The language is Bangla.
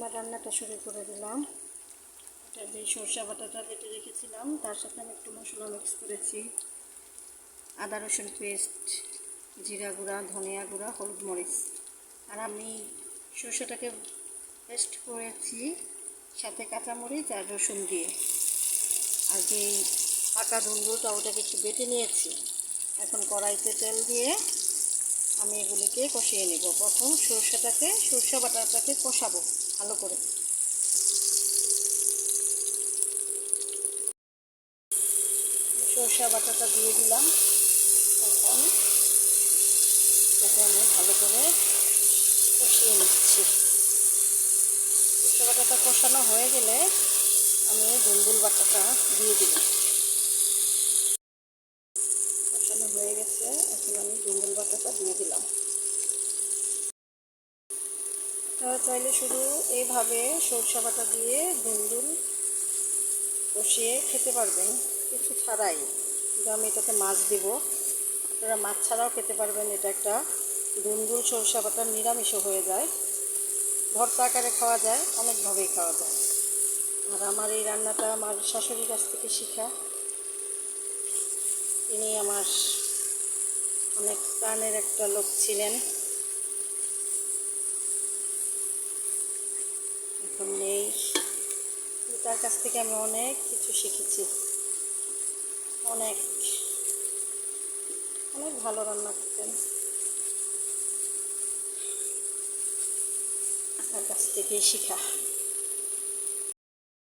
আমার রান্নাটা শুরু করে দিলাম। এটা যে সরষা বাটাটা বেটে রেখেছিলাম তার সাথে আমি একটু মশলা মিক্স করেছি। আদা রসুন পেস্ট, জিরা গুঁড়া, ধনিয়া গুঁড়া, হলুদ মরিচ। আর আমি সরষাটাকে পেস্ট করেছি সাথে কাঁচামরিচ আর রসুন দিয়ে। আর যে পাকা ধুন্দুলটা ওটাকে একটু বেটে নিয়েছি। এখন কড়াইতে তেল দিয়ে আমি এগুলিকে কষিয়ে নেব। প্রথম সরষা বাটাটাকে কষাবো ভালো করে। সরষা বাটাটা দিয়ে দিলাম। এখন এটাকে আমি ভালো করে কষিয়ে নিচ্ছি। সরষা বাটাটা কষানো হয়ে গেলে আমি ধুন্দুল বাটাটা দিয়ে দিব। কষানো হয়ে গেছে, এখন আমি ধুন্দুল বাটাটা দিয়ে দিলাম। আপনারা চাইলে শুধু এইভাবে সরষা বাটা দিয়ে ধুন্দুল কষিয়ে খেতে পারবেন, কিছু ছাড়াই। কিন্তু আমি এটাতে মাছ দেব, আপনারা মাছ ছাড়াও খেতে পারবেন। এটা একটা ধুন্দুল সরষা বাটা নিরামিষও হয়ে যায়, ভর্তা আকারে খাওয়া যায়, অনেকভাবেই খাওয়া যায়। আর আমার এই রান্নাটা আমার শাশুড়ির কাছ থেকে শেখা। তিনি আমার অনেক প্রাণের একটা লোক ছিলেন, এখন নেই। তার কাছ থেকে আমি অনেক কিছু শিখেছি। অনেক অনেক ভালো রান্না করতেন, তার কাছ থেকেই শেখা।